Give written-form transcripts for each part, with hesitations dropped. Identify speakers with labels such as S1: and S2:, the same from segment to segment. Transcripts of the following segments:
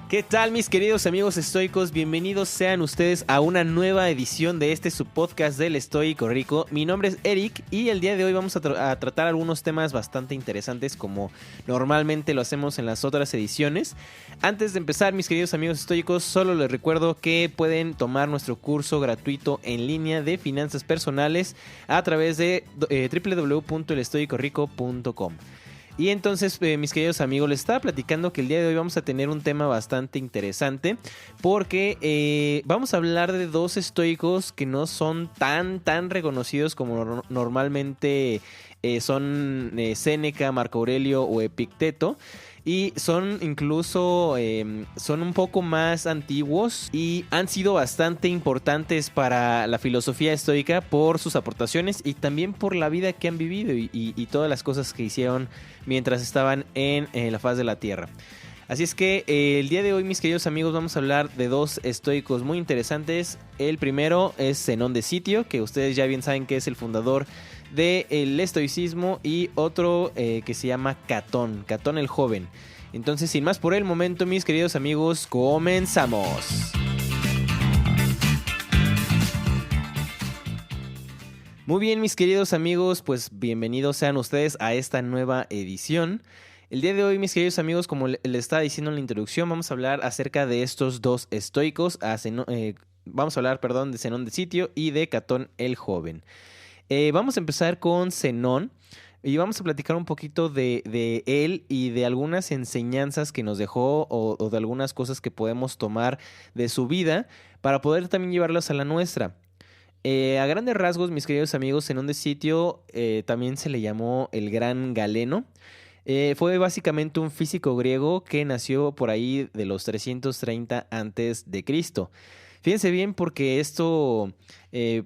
S1: ¿Qué tal, mis queridos amigos estoicos? Bienvenidos sean ustedes a una nueva edición de este subpodcast del Estoico Rico. Mi nombre es Eric y el día de hoy vamos a tratar algunos temas bastante interesantes como normalmente lo hacemos en las otras ediciones. Antes de empezar, mis queridos amigos estoicos, solo les recuerdo que pueden tomar nuestro curso gratuito en línea de finanzas personales a través de www.elestoicorico.com. Y entonces, mis queridos amigos, les estaba platicando que el día de hoy vamos a tener un tema bastante interesante porque vamos a hablar de dos estoicos que no son tan reconocidos como normalmente son Séneca, Marco Aurelio o Epicteto. Y son incluso, son un poco más antiguos y han sido bastante importantes para la filosofía estoica por sus aportaciones y también por la vida que han vivido y todas las cosas que hicieron mientras estaban en la faz de la tierra. Así es que el día de hoy, mis queridos amigos, vamos a hablar de dos estoicos muy interesantes. El primero es Zenón de Sitio, que ustedes ya bien saben que es el fundador del estoicismo, y otro que se llama Catón el Joven. Entonces, sin más por el momento, mis queridos amigos, comenzamos. Muy bien, mis queridos amigos, pues bienvenidos sean ustedes a esta nueva edición. El día de hoy, mis queridos amigos, como les estaba diciendo en la introducción, vamos a hablar acerca de estos dos estoicos. Vamos a hablar, de Zenón de Sitio y de Catón el Joven. Vamos a empezar con Zenón y vamos a platicar un poquito de él y de algunas enseñanzas que nos dejó o de algunas cosas que podemos tomar de su vida para poder también llevarlas a la nuestra. A grandes rasgos, mis queridos amigos, Zenón de Sitio también se le llamó el Gran Galeno. Fue básicamente un físico griego que nació por ahí de los 330 antes de Cristo. Fíjense bien porque esto,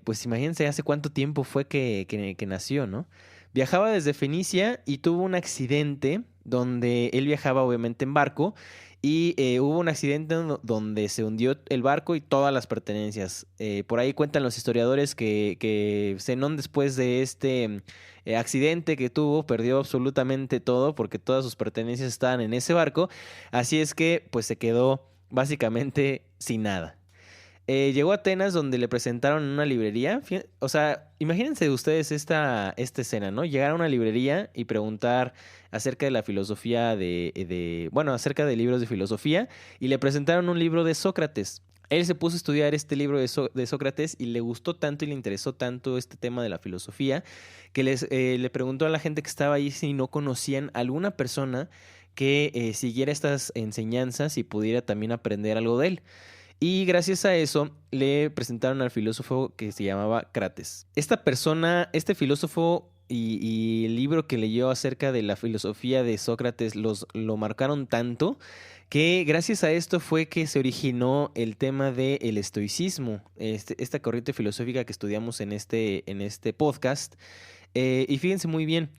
S1: pues imagínense hace cuánto tiempo fue que nació, ¿no? Viajaba desde Fenicia y tuvo un accidente donde él viajaba obviamente en barco y hubo un accidente donde se hundió el barco y todas las pertenencias. Por ahí cuentan los historiadores que Zenón, después de este accidente que tuvo, perdió absolutamente todo porque todas sus pertenencias estaban en ese barco. Así es que pues se quedó básicamente sin nada. Llegó a Atenas, donde le presentaron en una librería. O sea, imagínense ustedes esta escena, ¿no? Llegar a una librería y preguntar acerca de la filosofía acerca de libros de filosofía, y le presentaron un libro de Sócrates. Él se puso a estudiar este libro de Sócrates y le gustó tanto y le interesó tanto este tema de la filosofía que le preguntó a la gente que estaba ahí si no conocían alguna persona que siguiera estas enseñanzas y pudiera también aprender algo de él. Y gracias a eso le presentaron al filósofo que se llamaba Crates. Esta persona, este filósofo y el libro que leyó acerca de la filosofía de Sócrates lo marcaron tanto que gracias a esto fue que se originó el tema del estoicismo, esta corriente filosófica que estudiamos en este podcast. Y fíjense muy bien.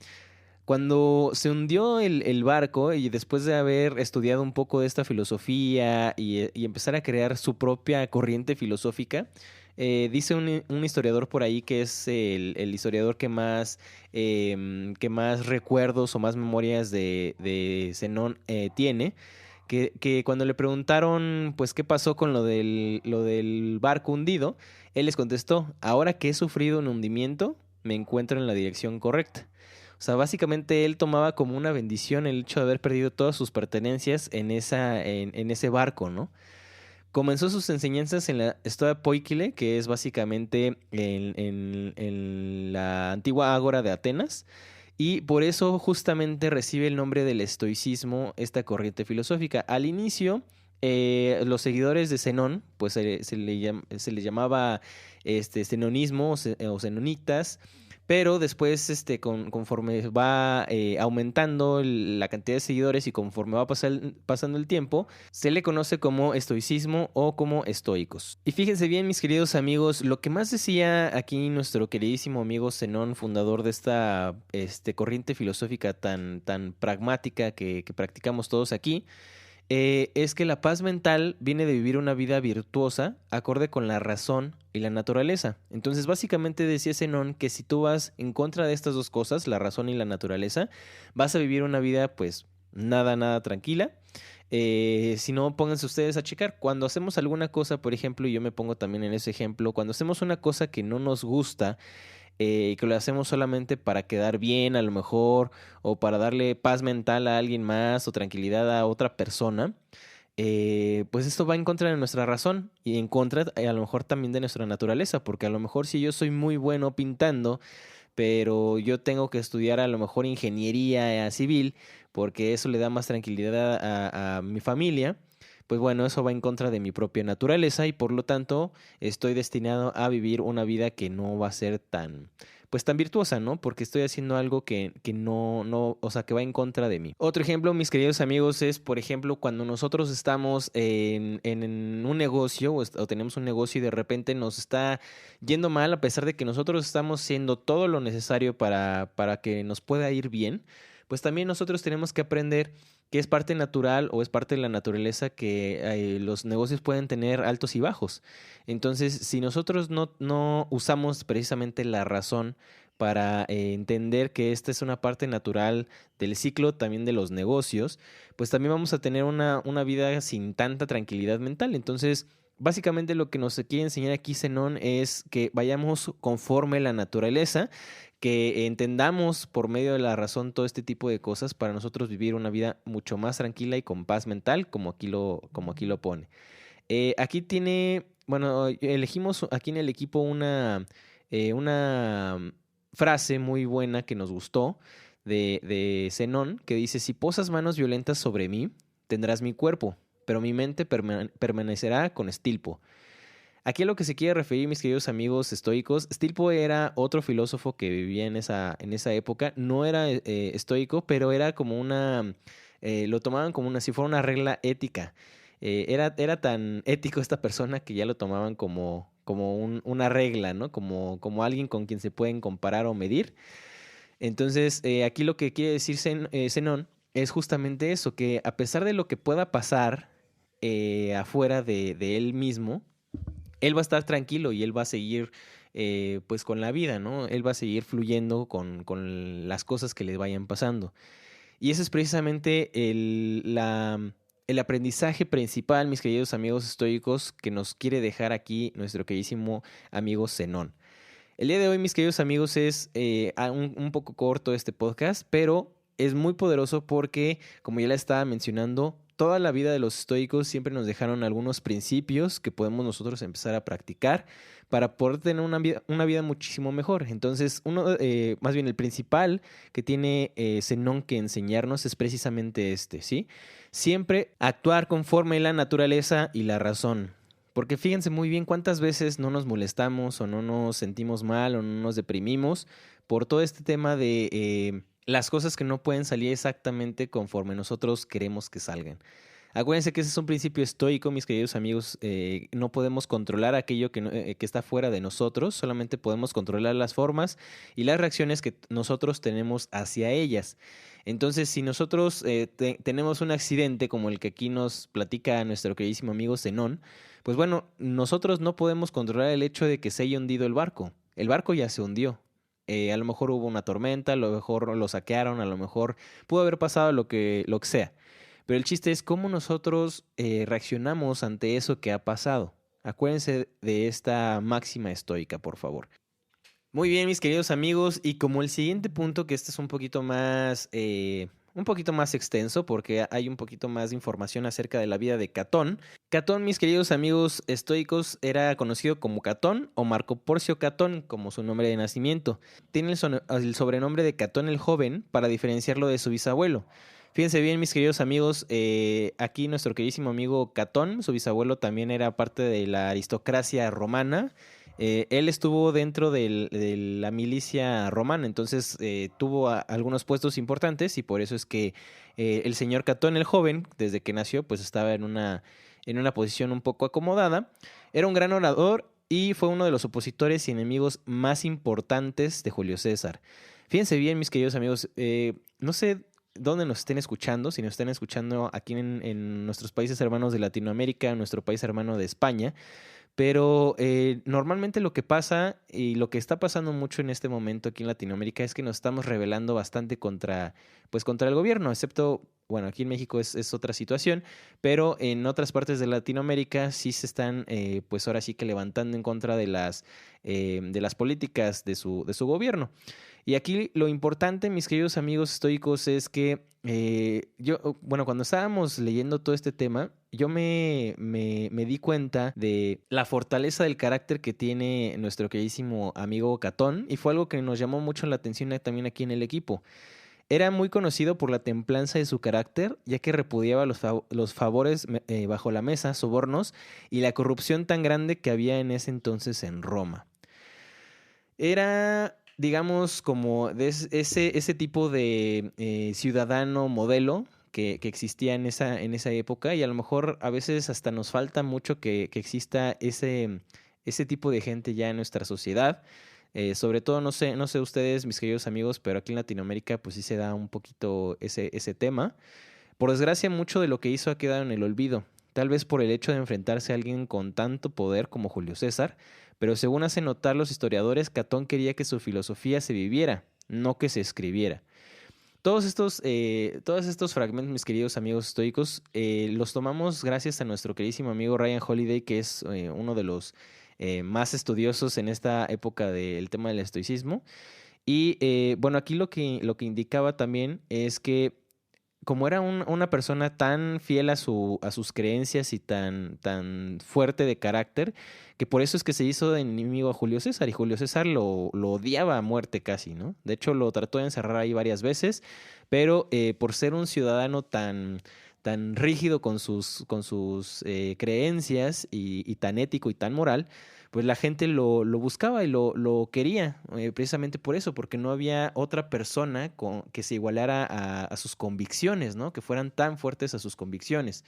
S1: Cuando se hundió el barco y después de haber estudiado un poco de esta filosofía y empezar a crear su propia corriente filosófica, dice un historiador por ahí que es el historiador que más recuerdos o más memorias de Zenón tiene, que cuando le preguntaron pues qué pasó con lo del barco hundido, él les contestó: ahora que he sufrido un hundimiento, me encuentro en la dirección correcta. O sea, básicamente él tomaba como una bendición el hecho de haber perdido todas sus pertenencias en ese barco, ¿no? Comenzó sus enseñanzas en la Stoa Poikile, que es básicamente en la antigua ágora de Atenas, y por eso justamente recibe el nombre del estoicismo, esta corriente filosófica. Al inicio, los seguidores de Zenón, pues se le llamaba zenonismo o zenonitas. Pero después, conforme va aumentando la cantidad de seguidores y conforme va pasando el tiempo, se le conoce como estoicismo o como estoicos. Y fíjense bien, mis queridos amigos, lo que más decía aquí nuestro queridísimo amigo Zenón, fundador de esta corriente filosófica tan pragmática que practicamos todos aquí, es que la paz mental viene de vivir una vida virtuosa, acorde con la razón y la naturaleza. Entonces, básicamente decía Zenón que si tú vas en contra de estas dos cosas, la razón y la naturaleza, vas a vivir una vida pues nada tranquila. Si no, pónganse ustedes a checar. Cuando hacemos alguna cosa, por ejemplo, y yo me pongo también en ese ejemplo, cuando hacemos una cosa que no nos gusta, que lo hacemos solamente para quedar bien a lo mejor, o para darle paz mental a alguien más o tranquilidad a otra persona, pues esto va en contra de nuestra razón y en contra a lo mejor también de nuestra naturaleza, porque a lo mejor si yo soy muy bueno pintando, pero yo tengo que estudiar a lo mejor ingeniería civil, porque eso le da más tranquilidad a mi familia, pues bueno, eso va en contra de mi propia naturaleza y por lo tanto estoy destinado a vivir una vida que no va a ser tan, pues tan virtuosa, ¿no? Porque estoy haciendo algo que no, o sea, que va en contra de mí. Otro ejemplo, mis queridos amigos, es, por ejemplo, cuando nosotros estamos en un negocio o tenemos un negocio y de repente nos está yendo mal, a pesar de que nosotros estamos haciendo todo lo necesario para que nos pueda ir bien, pues también nosotros tenemos que aprender que es parte natural o es parte de la naturaleza que los negocios pueden tener altos y bajos. Entonces, si nosotros no usamos precisamente la razón para entender que esta es una parte natural del ciclo también de los negocios, pues también vamos a tener una vida sin tanta tranquilidad mental. Entonces, básicamente lo que nos quiere enseñar aquí Zenón es que vayamos conforme la naturaleza, que entendamos por medio de la razón todo este tipo de cosas para nosotros vivir una vida mucho más tranquila y con paz mental, como aquí lo pone. Aquí tiene, bueno, elegimos aquí en el equipo una frase muy buena que nos gustó de Zenón, que dice: si posas manos violentas sobre mí, tendrás mi cuerpo, pero mi mente permanecerá con Stilpo. Aquí a lo que se quiere referir, mis queridos amigos estoicos, Stilpo era otro filósofo que vivía en esa época. No era estoico, pero era como lo tomaban como si fuera una regla ética. Era tan ético esta persona que ya lo tomaban como una regla, ¿no? Como alguien con quien se pueden comparar o medir. Entonces, aquí lo que quiere decir Zenón es justamente eso, que a pesar de lo que pueda pasar afuera de él mismo, él va a estar tranquilo y él va a seguir pues con la vida, ¿no? Él va a seguir fluyendo con las cosas que le vayan pasando. Y ese es precisamente el aprendizaje principal, mis queridos amigos estoicos, que nos quiere dejar aquí nuestro queridísimo amigo Zenón. El día de hoy, mis queridos amigos, es un poco corto este podcast, pero es muy poderoso porque, como ya les estaba mencionando, toda la vida de los estoicos siempre nos dejaron algunos principios que podemos nosotros empezar a practicar para poder tener una vida muchísimo mejor. Entonces, más bien el principal que tiene Zenón que enseñarnos es precisamente este, ¿sí? Siempre actuar conforme la naturaleza y la razón. Porque fíjense muy bien cuántas veces no nos molestamos o no nos sentimos mal o no nos deprimimos por todo este tema de las cosas que no pueden salir exactamente conforme nosotros queremos que salgan. Acuérdense que ese es un principio estoico, mis queridos amigos. No podemos controlar aquello que está fuera de nosotros, solamente podemos controlar las formas y las reacciones que nosotros tenemos hacia ellas. Entonces, si nosotros tenemos un accidente como el que aquí nos platica nuestro queridísimo amigo Zenón, pues bueno, nosotros no podemos controlar el hecho de que se haya hundido el barco. El barco ya se hundió. A lo mejor hubo una tormenta, a lo mejor lo saquearon, a lo mejor pudo haber pasado lo que sea. Pero el chiste es cómo nosotros reaccionamos ante eso que ha pasado. Acuérdense de esta máxima estoica, por favor. Muy bien, mis queridos amigos, y como el siguiente punto, que este es un poquito más extenso, porque hay un poquito más de información acerca de la vida de Catón. Catón, mis queridos amigos estoicos, era conocido como Catón o Marco Porcio Catón, como su nombre de nacimiento. Tiene el sobrenombre de Catón el Joven para diferenciarlo de su bisabuelo. Fíjense bien, mis queridos amigos, aquí nuestro queridísimo amigo Catón, su bisabuelo también era parte de la aristocracia romana. Él estuvo dentro de la milicia romana, entonces tuvo algunos puestos importantes y por eso es que el señor Catón el Joven, desde que nació, pues estaba en una posición un poco acomodada. Era un gran orador y fue uno de los opositores y enemigos más importantes de Julio César. Fíjense bien, mis queridos amigos, no sé donde nos estén escuchando, si nos están escuchando aquí en nuestros países hermanos de Latinoamérica, en nuestro país hermano de España. Pero normalmente lo que pasa y lo que está pasando mucho en este momento aquí en Latinoamérica es que nos estamos rebelando bastante contra el gobierno, excepto, bueno, aquí en México es otra situación, pero en otras partes de Latinoamérica sí se están, pues ahora sí que levantando en contra de las políticas de su gobierno. Y aquí lo importante, mis queridos amigos estoicos, es que bueno, cuando estábamos leyendo todo este tema, yo me di cuenta de la fortaleza del carácter que tiene nuestro queridísimo amigo Catón, y fue algo que nos llamó mucho la atención también aquí en el equipo. Era muy conocido por la templanza de su carácter, ya que repudiaba los favores bajo la mesa, sobornos y la corrupción tan grande que había en ese entonces en Roma. Era, digamos, como ese tipo de ciudadano modelo que existía en esa época, y a lo mejor a veces hasta nos falta mucho que exista ese tipo de gente ya en nuestra sociedad. Sobre todo, no sé ustedes, mis queridos amigos, pero aquí en Latinoamérica pues sí se da un poquito ese tema. Por desgracia, mucho de lo que hizo ha quedado en el olvido, tal vez por el hecho de enfrentarse a alguien con tanto poder como Julio César, pero según hacen notar los historiadores, Catón quería que su filosofía se viviera, no que se escribiera. Todos estos fragmentos, mis queridos amigos estoicos, los tomamos gracias a nuestro queridísimo amigo Ryan Holiday, que es uno de los más estudiosos en esta época del tema del estoicismo. Y bueno, aquí lo que indicaba también es que como era una persona tan fiel a sus creencias y tan fuerte de carácter, que por eso es que se hizo de enemigo a Julio César, y Julio César lo odiaba a muerte casi, ¿no? De hecho, lo trató de encerrar ahí varias veces, pero por ser un ciudadano tan rígido con sus creencias y tan ético y tan moral, pues la gente lo buscaba y lo quería, precisamente por eso, porque no había otra persona que se igualara a sus convicciones, ¿no? Que fueran tan fuertes a sus convicciones.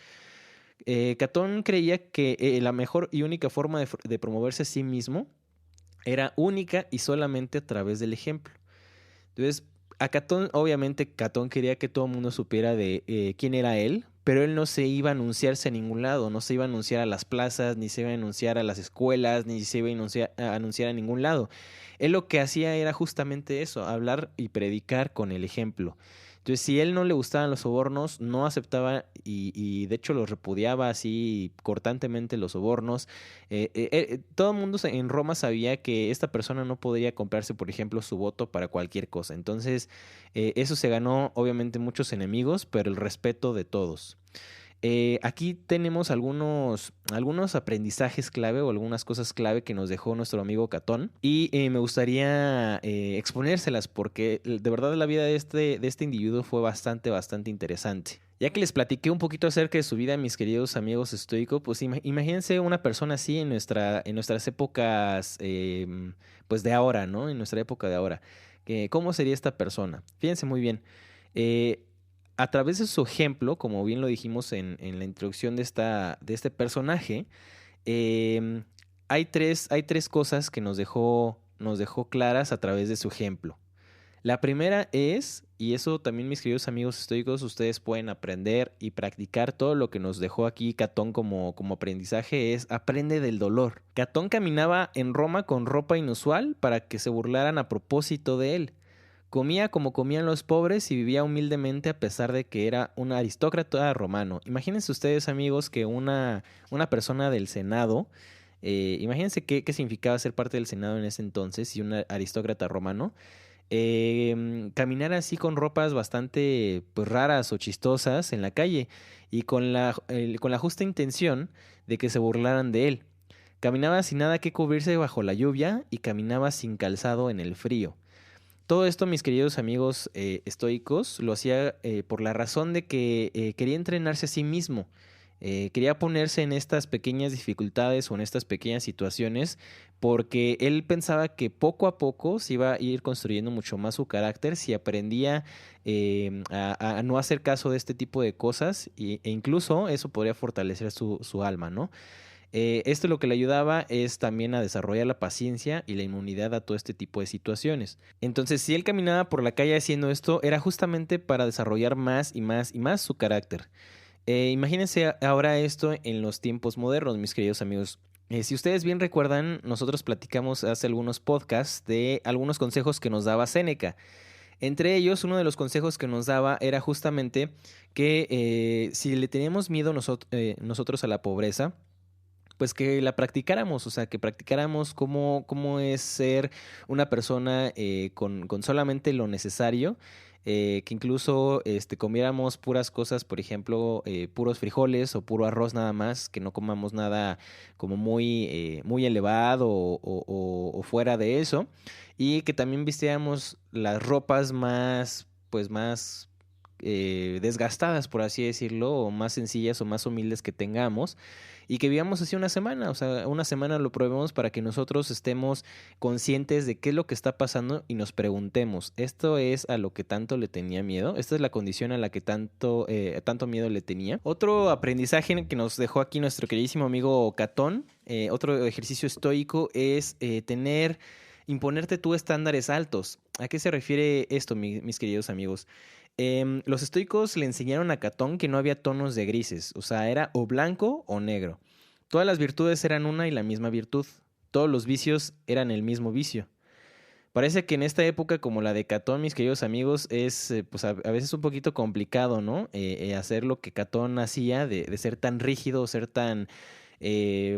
S1: Catón creía que la mejor y única forma de promoverse a sí mismo era única y solamente a través del ejemplo. Entonces, obviamente, Catón quería que todo el mundo supiera de quién era él, pero él no se iba a anunciarse a ningún lado, no se iba a anunciar a las plazas, ni se iba a anunciar a las escuelas, ni se iba a anunciar a ningún lado. Él lo que hacía era justamente eso, hablar y predicar con el ejemplo. Entonces, si a él no le gustaban los sobornos, no aceptaba y de hecho los repudiaba así cortantemente los sobornos. Todo el mundo en Roma sabía que esta persona no podría comprarse, por ejemplo, su voto para cualquier cosa. Entonces, eso se ganó obviamente muchos enemigos, pero el respeto de todos. Aquí tenemos algunos aprendizajes clave o algunas cosas clave que nos dejó nuestro amigo Catón, y me gustaría exponérselas porque de verdad la vida de este individuo fue bastante, bastante interesante. Ya que les platiqué un poquito acerca de su vida, mis queridos amigos estoicos, pues imagínense una persona así en nuestras épocas, pues de ahora, ¿no? En nuestra época de ahora. ¿Cómo sería esta persona? Fíjense muy bien. Eh, a través de su ejemplo, como bien lo dijimos en la introducción de este personaje, em, hay tres cosas que nos dejó claras a través de su ejemplo. La primera es, y eso también mis queridos amigos estoicos, ustedes pueden aprender y practicar todo lo que nos dejó aquí Catón como aprendizaje, es aprende del dolor. Catón caminaba en Roma con ropa inusual para que se burlaran a propósito de él. Comía como comían los pobres y vivía humildemente a pesar de que era un aristócrata romano. Imagínense ustedes, amigos, que una persona del Senado, imagínense qué significaba ser parte del Senado en ese entonces y un aristócrata romano, caminar así con ropas bastante pues, raras o chistosas en la calle y con la justa intención de que se burlaran de él. Caminaba sin nada que cubrirse bajo la lluvia y caminaba sin calzado en el frío. Todo esto, mis queridos amigos estoicos, lo hacía por la razón de que quería entrenarse a sí mismo. Quería ponerse en estas pequeñas dificultades o en estas pequeñas situaciones porque él pensaba que poco a poco se iba a ir construyendo mucho más su carácter si aprendía a no hacer caso de este tipo de cosas e incluso eso podría fortalecer su alma, ¿no? Esto lo que le ayudaba es también a desarrollar la paciencia y la inmunidad a todo este tipo de situaciones. Entonces, si él caminaba por la calle haciendo esto, era justamente para desarrollar más y más y más su carácter. Imagínense ahora esto en los tiempos modernos, mis queridos amigos. Si ustedes bien recuerdan, nosotros platicamos hace algunos podcasts de algunos consejos que nos daba Séneca. Entre ellos, uno de los consejos que nos daba era justamente que si le teníamos miedo nosotros a la pobreza, pues que la practicáramos, o sea, que practicáramos cómo es ser una persona con solamente lo necesario, que incluso comiéramos puras cosas, por ejemplo, puros frijoles o puro arroz nada más, que no comamos nada como muy elevado o fuera de eso, y que también vistiéramos las ropas más, pues más desgastadas, por así decirlo, o más sencillas o más humildes que tengamos, y que vivamos así una semana, o sea, una semana lo probemos para que nosotros estemos conscientes de qué es lo que está pasando y nos preguntemos, ¿esto es a lo que tanto le tenía miedo? ¿Esta es la condición a la que tanto miedo le tenía? Otro aprendizaje que nos dejó aquí nuestro queridísimo amigo Catón, otro ejercicio estoico es imponerte tú estándares altos. ¿A qué se refiere esto, mis queridos amigos? Los estoicos le enseñaron a Catón que no había tonos de grises, o sea, era o blanco o negro. Todas las virtudes eran una y la misma virtud. Todos los vicios eran el mismo vicio. Parece que en esta época como la de Catón, mis queridos amigos, es pues a veces un poquito complicado, ¿no? Hacer lo que Catón hacía, de ser tan rígido, ser tan,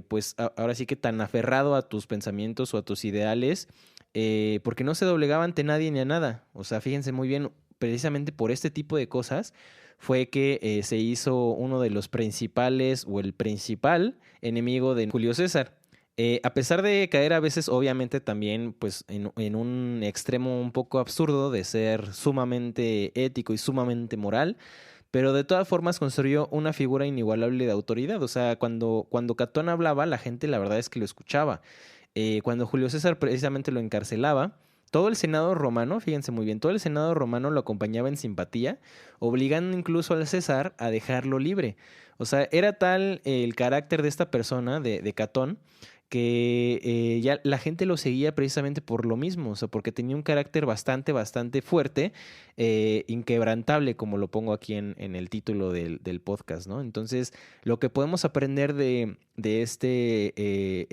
S1: pues ahora sí que tan aferrado a tus pensamientos o a tus ideales, porque no se doblegaba ante nadie ni a nada. O sea, fíjense muy bien, precisamente por este tipo de cosas fue que se hizo uno de los principales o el principal enemigo de Julio César. A pesar de caer a veces, obviamente, también pues en un extremo un poco absurdo de ser sumamente ético y sumamente moral, pero de todas formas construyó una figura inigualable de autoridad. O sea, cuando Catón hablaba, la gente la verdad es que lo escuchaba. Cuando Julio César precisamente lo encarcelaba, todo el Senado romano, fíjense muy bien, todo el Senado romano lo acompañaba en simpatía, obligando incluso al César a dejarlo libre. O sea, era tal el carácter de esta persona, de Catón, que ya la gente lo seguía precisamente por lo mismo, o sea, porque tenía un carácter bastante fuerte, inquebrantable, como lo pongo aquí en el título del podcast, ¿no? Entonces, lo que podemos aprender de este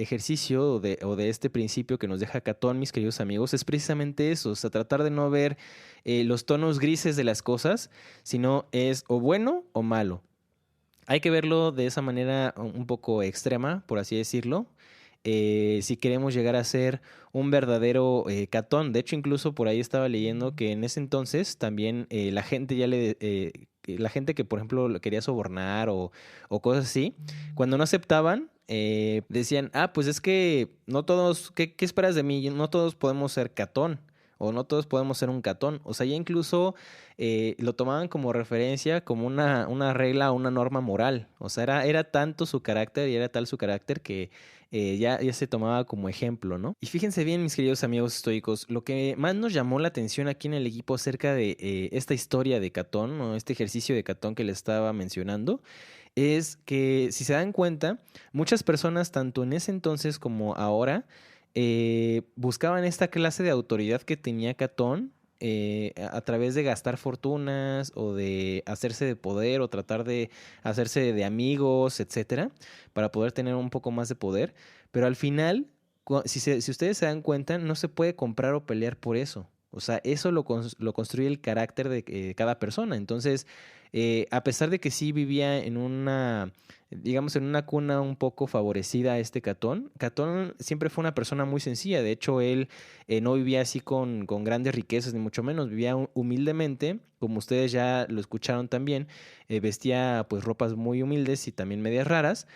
S1: ejercicio o de este principio que nos deja Catón, mis queridos amigos, es precisamente eso, o sea, tratar de no ver los tonos grises de las cosas, sino es o bueno o malo. Hay que verlo de esa manera un poco extrema, por así decirlo, si queremos llegar a ser un verdadero Catón. De hecho, incluso por ahí estaba leyendo que en ese entonces también la gente que, por ejemplo, lo quería sobornar o cosas así, cuando no aceptaban, decían, pues es que no todos, ¿qué esperas de mí? No todos podemos ser Catón. O no todos podemos ser un Catón. O sea, ya incluso lo tomaban como referencia, como una regla, una norma moral. O sea, era tanto su carácter y era tal su carácter que ya se tomaba como ejemplo, ¿no? Y fíjense bien, mis queridos amigos estoicos, lo que más nos llamó la atención aquí en el equipo acerca de esta historia de Catón, o este ejercicio de Catón que les estaba mencionando, es que si se dan cuenta, muchas personas, tanto en ese entonces como ahora, buscaban esta clase de autoridad que tenía Catón a través de gastar fortunas o de hacerse de poder o tratar de hacerse de amigos, etcétera, para poder tener un poco más de poder. Pero al final, si ustedes se dan cuenta, no se puede comprar o pelear por eso. O sea, eso lo construye el carácter de cada persona. Entonces, a pesar de que sí vivía digamos, en una cuna un poco favorecida a este Catón, Catón siempre fue una persona muy sencilla. De hecho, él no vivía así con grandes riquezas, ni mucho menos. Vivía humildemente, como ustedes ya lo escucharon también. Vestía pues ropas muy humildes y también medias raras.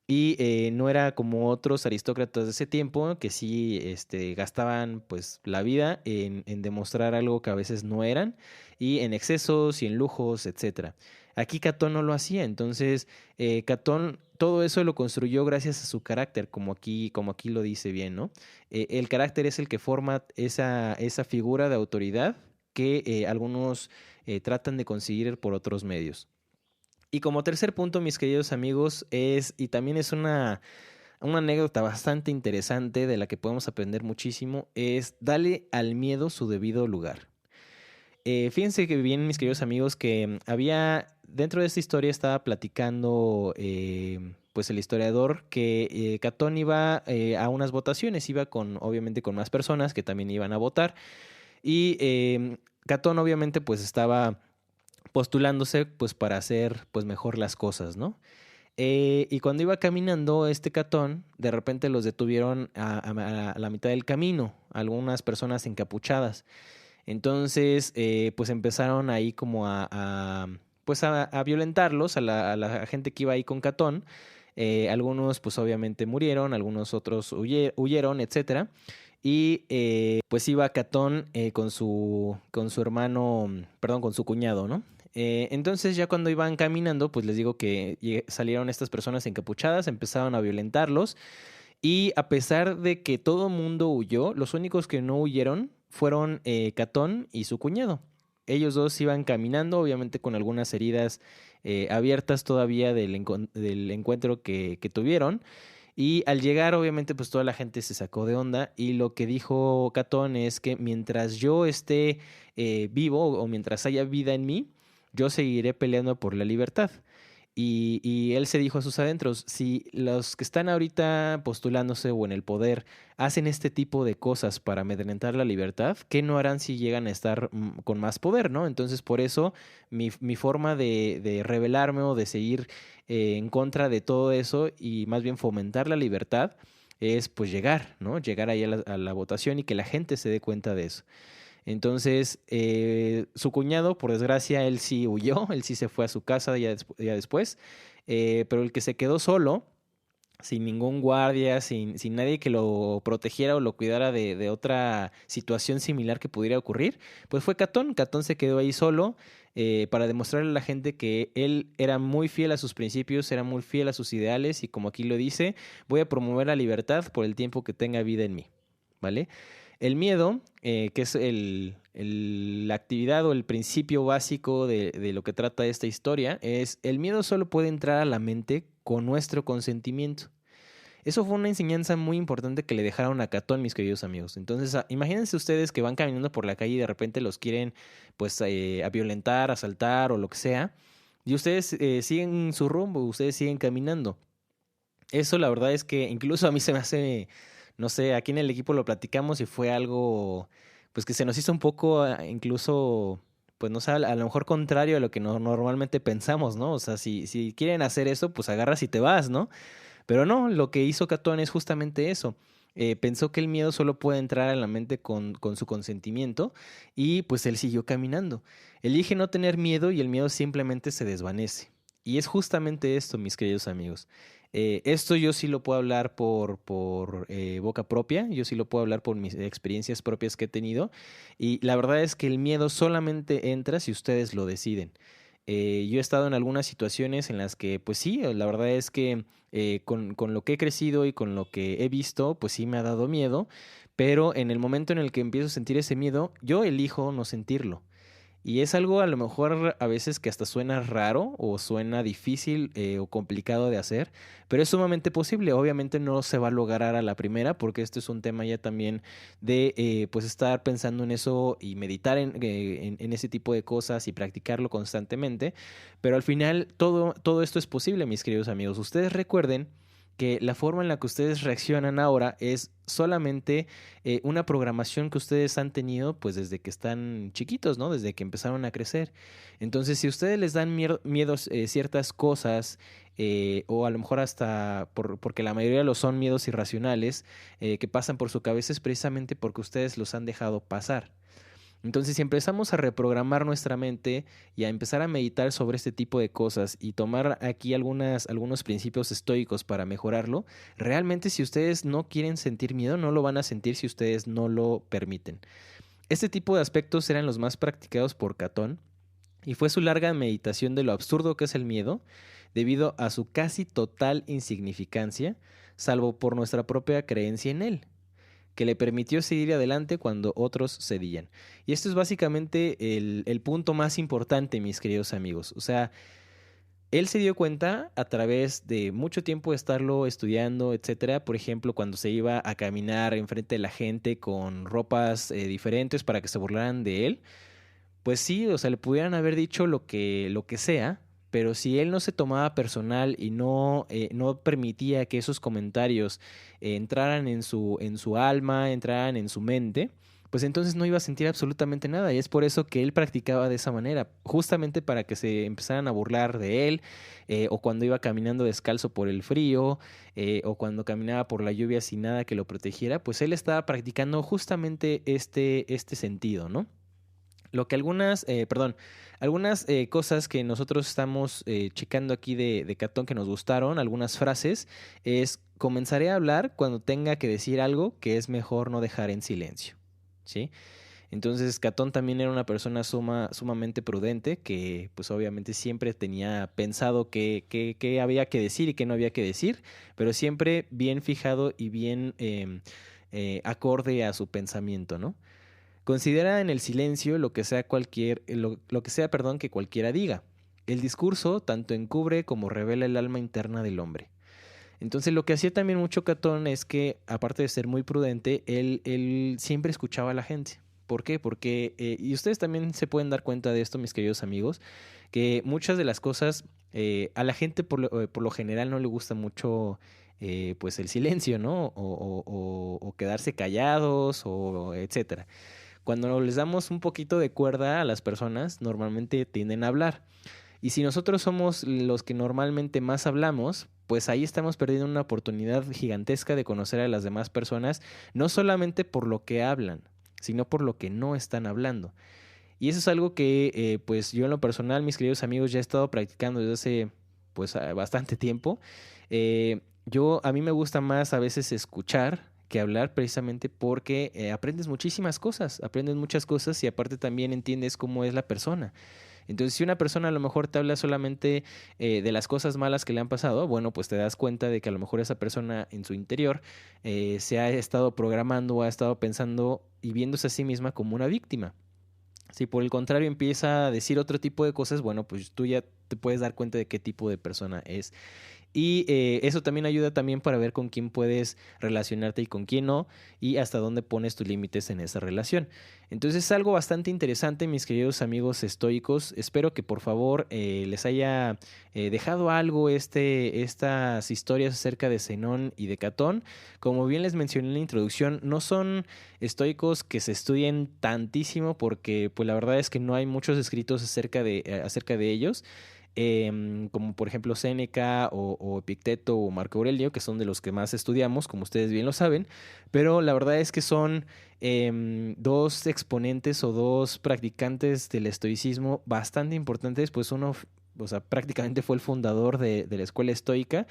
S1: Y no era como otros aristócratas de ese tiempo que sí gastaban pues la vida en demostrar algo que a veces no eran y en excesos y en lujos, etcétera. Aquí Catón no lo hacía, entonces Catón todo eso lo construyó gracias a su carácter, como aquí lo dice bien, ¿no? El carácter es el que forma esa figura de autoridad que algunos tratan de conseguir por otros medios. Y como tercer punto, mis queridos amigos, y también es una anécdota bastante interesante de la que podemos aprender muchísimo, es dale al miedo su debido lugar. Fíjense que bien, mis queridos amigos, que había, dentro de esta historia estaba platicando, pues el historiador, que Catón iba a unas votaciones, iba obviamente con más personas que también iban a votar, y Catón obviamente pues estaba postulándose pues para hacer pues mejor las cosas, ¿no? Y cuando iba caminando este Catón, de repente los detuvieron a la mitad del camino, algunas personas encapuchadas. Entonces, pues empezaron ahí como pues a violentarlos, a la gente que iba ahí con Catón. Algunos pues obviamente murieron, algunos otros huyeron, etcétera. Y pues iba Catón con su hermano, perdón, con su cuñado, ¿no? Entonces ya cuando iban caminando, pues les digo que salieron estas personas encapuchadas, empezaron a violentarlos y a pesar de que todo mundo huyó, los únicos que no huyeron fueron Catón y su cuñado. Ellos dos iban caminando, obviamente con algunas heridas abiertas todavía del encuentro que tuvieron. Y al llegar, obviamente, pues toda la gente se sacó de onda. Y lo que dijo Catón es que mientras yo esté vivo o mientras haya vida en mí, yo seguiré peleando por la libertad. Y él se dijo a sus adentros, si los que están ahorita postulándose o en el poder hacen este tipo de cosas para amedrentar la libertad, ¿qué no harán si llegan a estar con más poder, ¿no? Entonces, por eso mi forma de rebelarme o de seguir en contra de todo eso y más bien fomentar la libertad es pues llegar, ¿no? Llegar ahí a la votación y que la gente se dé cuenta de eso. Entonces, su cuñado, por desgracia, él sí huyó, él sí se fue a su casa ya después, pero el que se quedó solo, sin ningún guardia, sin nadie que lo protegiera o lo cuidara de otra situación similar que pudiera ocurrir, pues fue Catón. Catón se quedó ahí solo para demostrarle a la gente que él era muy fiel a sus principios, era muy fiel a sus ideales y como aquí lo dice, voy a promover la libertad por el tiempo que tenga vida en mí, ¿vale? El miedo, que es la actividad o el principio básico de lo que trata esta historia, es el miedo solo puede entrar a la mente con nuestro consentimiento. Eso fue una enseñanza muy importante que le dejaron a Catón, mis queridos amigos. Entonces, imagínense ustedes que van caminando por la calle y de repente los quieren, pues, a violentar, asaltar o lo que sea, y ustedes siguen su rumbo, ustedes siguen caminando. Eso la verdad es que incluso a mí se me hace, no sé, aquí en el equipo lo platicamos y fue algo, pues que se nos hizo un poco incluso, pues no sé, a lo mejor contrario a lo que normalmente pensamos, ¿no? O sea, si quieren hacer eso, pues agarras y te vas, ¿no? Pero no, lo que hizo Catón es justamente eso. Pensó que el miedo solo puede entrar en la mente con su consentimiento y pues él siguió caminando. Elige no tener miedo y el miedo simplemente se desvanece. Y es justamente esto, mis queridos amigos. Esto yo sí lo puedo hablar por boca propia, yo sí lo puedo hablar por mis experiencias propias que he tenido. Y la verdad es que el miedo solamente entra si ustedes lo deciden. Yo he estado en algunas situaciones en las que, pues sí, la verdad es que con lo que he crecido y con lo que he visto, pues sí me ha dado miedo, pero en el momento en el que empiezo a sentir ese miedo, yo elijo no sentirlo. Y es algo a lo mejor a veces que hasta suena raro o suena difícil o complicado de hacer, pero es sumamente posible. Obviamente no se va a lograr a la primera porque este es un tema ya también de pues estar pensando en eso y meditar en ese tipo de cosas y practicarlo constantemente. Pero al final todo esto es posible, mis queridos amigos. Ustedes recuerden que la forma en la que ustedes reaccionan ahora es solamente una programación que ustedes han tenido pues desde que están chiquitos, ¿no? Desde que empezaron a crecer. Entonces, si ustedes les dan miedos ciertas cosas, o a lo mejor hasta porque la mayoría lo son miedos irracionales, que pasan por su cabeza, es precisamente porque ustedes los han dejado pasar. Entonces, si empezamos a reprogramar nuestra mente y a empezar a meditar sobre este tipo de cosas y tomar aquí algunos principios estoicos para mejorarlo, realmente si ustedes no quieren sentir miedo, no lo van a sentir si ustedes no lo permiten. Este tipo de aspectos eran los más practicados por Catón y fue su larga meditación de lo absurdo que es el miedo, debido a su casi total insignificancia, salvo por nuestra propia creencia en él que le permitió seguir adelante cuando otros cedían. Y esto es básicamente el punto más importante, mis queridos amigos. O sea, Él se dio cuenta a través de mucho tiempo de estarlo estudiando, etcétera. Por ejemplo, cuando se iba a caminar enfrente de la gente con ropas diferentes para que se burlaran de él. Pues sí, o sea, le pudieran haber dicho lo que sea, pero si él no se tomaba personal y no permitía que esos comentarios entraran en su alma, entraran en su mente, pues entonces no iba a sentir absolutamente nada. Y es por eso que él practicaba de esa manera, justamente para que se empezaran a burlar de él, o cuando iba caminando descalzo por el frío, o cuando caminaba por la lluvia sin nada que lo protegiera, pues él estaba practicando justamente este sentido, ¿no? Lo que algunas cosas que nosotros estamos checando aquí de Catón que nos gustaron, algunas frases, es comenzaré a hablar cuando tenga que decir algo que es mejor no dejar en silencio, ¿sí? Entonces Catón también era una persona sumamente prudente que pues obviamente siempre tenía pensado qué había que decir y qué no había que decir, pero siempre bien fijado y bien acorde a su pensamiento, ¿no? Considera en el silencio lo que sea lo que sea, perdón, que cualquiera diga. El discurso tanto encubre como revela el alma interna del hombre. Entonces lo que hacía también mucho Catón es que, aparte de ser muy prudente, él siempre escuchaba a la gente. ¿Por qué? Porque, y ustedes también se pueden dar cuenta de esto, mis queridos amigos, que muchas de las cosas a la gente por lo general no le gusta mucho pues el silencio, ¿no? O quedarse callados o etcétera. Cuando les damos un poquito de cuerda a las personas, normalmente tienden a hablar. Y si nosotros somos los que normalmente más hablamos, pues ahí estamos perdiendo una oportunidad gigantesca de conocer a las demás personas, no solamente por lo que hablan, sino por lo que no están hablando. Y eso es algo que, pues yo en lo personal, mis queridos amigos, ya he estado practicando desde hace, pues, bastante tiempo. A mí me gusta más a veces escuchar que hablar precisamente porque aprendes muchas cosas y aparte también entiendes cómo es la persona. Entonces, si una persona a lo mejor te habla solamente de las cosas malas que le han pasado, bueno, pues te das cuenta de que a lo mejor esa persona en su interior se ha estado programando o ha estado pensando y viéndose a sí misma como una víctima. Si por el contrario empieza a decir otro tipo de cosas, bueno, pues tú ya te puedes dar cuenta de qué tipo de persona es. Y eso también ayuda también para ver con quién puedes relacionarte y con quién no, y hasta dónde pones tus límites en esa relación. Entonces es algo bastante interesante, mis queridos amigos estoicos. Espero que por favor les haya dejado algo estas historias acerca de Zenón y de Catón. Como bien les mencioné en la introducción, no son estoicos que se estudien tantísimo porque pues la verdad es que no hay muchos escritos acerca de ellos, como por ejemplo Séneca o Epicteto o Marco Aurelio, que son de los que más estudiamos, como ustedes bien lo saben, pero la verdad es que son dos exponentes o dos practicantes del estoicismo bastante importantes, pues uno, o sea, prácticamente fue el fundador de la escuela estoica.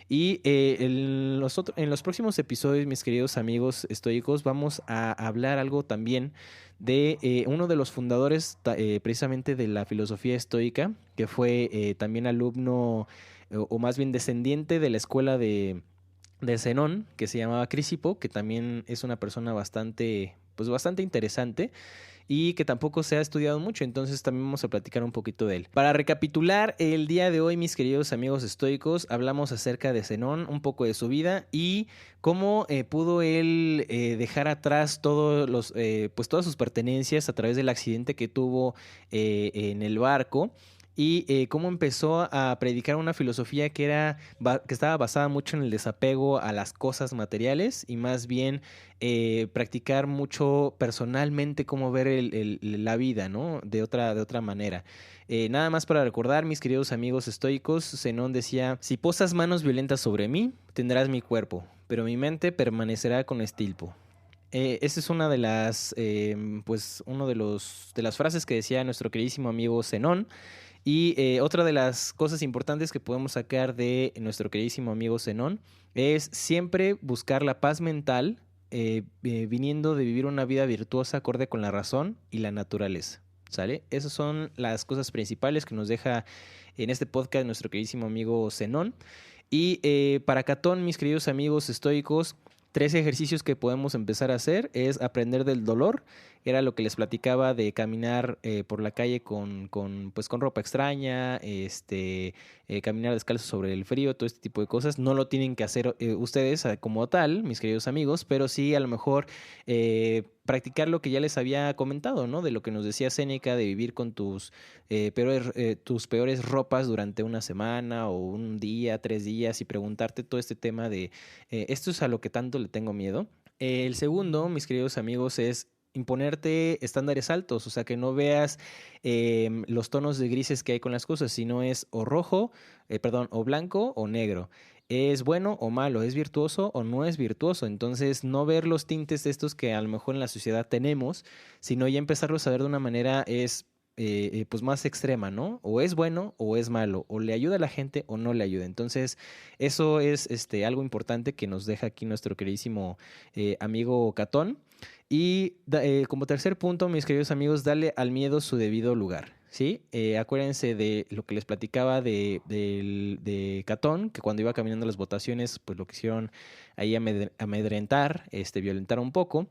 S1: Y en los próximos episodios, mis queridos amigos estoicos, vamos a hablar algo también de uno de los fundadores precisamente de la filosofía estoica, que fue también alumno o más bien descendiente de la escuela de Zenón, que se llamaba Crisipo, que también es una persona pues bastante interesante y que tampoco se ha estudiado mucho, entonces también vamos a platicar un poquito de él. Para recapitular, el día de hoy, mis queridos amigos estoicos, hablamos acerca de Zenón, un poco de su vida y cómo pudo él dejar atrás pues todas sus pertenencias a través del accidente que tuvo en el barco. Y cómo empezó a predicar una filosofía que estaba basada mucho en el desapego a las cosas materiales y más bien practicar mucho personalmente cómo ver la vida, ¿no? De otra manera. Nada más para recordar, mis queridos amigos estoicos, Zenón decía: si posas manos violentas sobre mí, tendrás mi cuerpo, pero mi mente permanecerá con estilpo. Esa es una de pues, de las frases que decía nuestro queridísimo amigo Zenón. Y otra de las cosas importantes que podemos sacar de nuestro queridísimo amigo Zenón es siempre buscar la paz mental, viniendo de vivir una vida virtuosa acorde con la razón y la naturaleza. ¿Sale? Esas son las cosas principales que nos deja en este podcast nuestro queridísimo amigo Zenón. Y para Catón, mis queridos amigos estoicos, 3 ejercicios que podemos empezar a hacer es aprender del dolor, era lo que les platicaba de caminar por la calle pues, con ropa extraña, caminar descalzo sobre el frío, todo este tipo de cosas. No lo tienen que hacer ustedes como tal, mis queridos amigos, pero sí a lo mejor practicar lo que ya les había comentado, ¿no? De lo que nos decía Séneca, de vivir con tus peores ropas durante una semana o un día, 3 días, y preguntarte todo este tema de esto es a lo que tanto le tengo miedo. El segundo, mis queridos amigos, es imponerte estándares altos, o sea, que no veas los tonos de grises que hay con las cosas, sino es o rojo, o blanco o negro. ¿Es bueno o malo? ¿Es virtuoso o no es virtuoso? Entonces, no ver los tintes estos que a lo mejor en la sociedad tenemos, sino ya empezarlos a ver de una manera pues más extrema, ¿no? O es bueno o es malo, o le ayuda a la gente o no le ayuda. Entonces, eso es algo importante que nos deja aquí nuestro queridísimo amigo Catón. Y como tercer punto, mis queridos amigos, dale al miedo su debido lugar, ¿sí? Acuérdense de lo que les platicaba de Catón, que cuando iba caminando a las votaciones, pues lo quisieron ahí amedrentar, violentar un poco.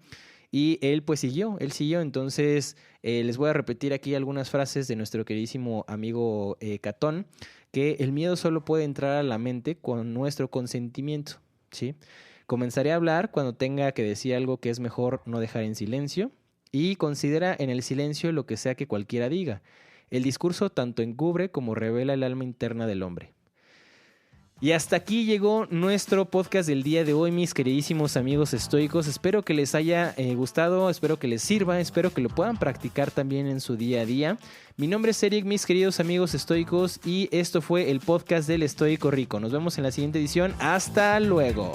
S1: Y él pues él siguió. Entonces les voy a repetir aquí algunas frases de nuestro queridísimo amigo Catón, que el miedo solo puede entrar a la mente con nuestro consentimiento, ¿sí? Comenzaré a hablar cuando tenga que decir algo que es mejor no dejar en silencio, y considera en el silencio lo que sea que cualquiera diga. El discurso tanto encubre como revela el alma interna del hombre. Y hasta aquí llegó nuestro podcast del día de hoy, mis queridísimos amigos estoicos. Espero que les haya gustado, espero que les sirva, espero que lo puedan practicar también en su día a día. Mi nombre es Eric, mis queridos amigos estoicos, y esto fue el podcast del Estoico Rico. Nos vemos en la siguiente edición. ¡Hasta luego!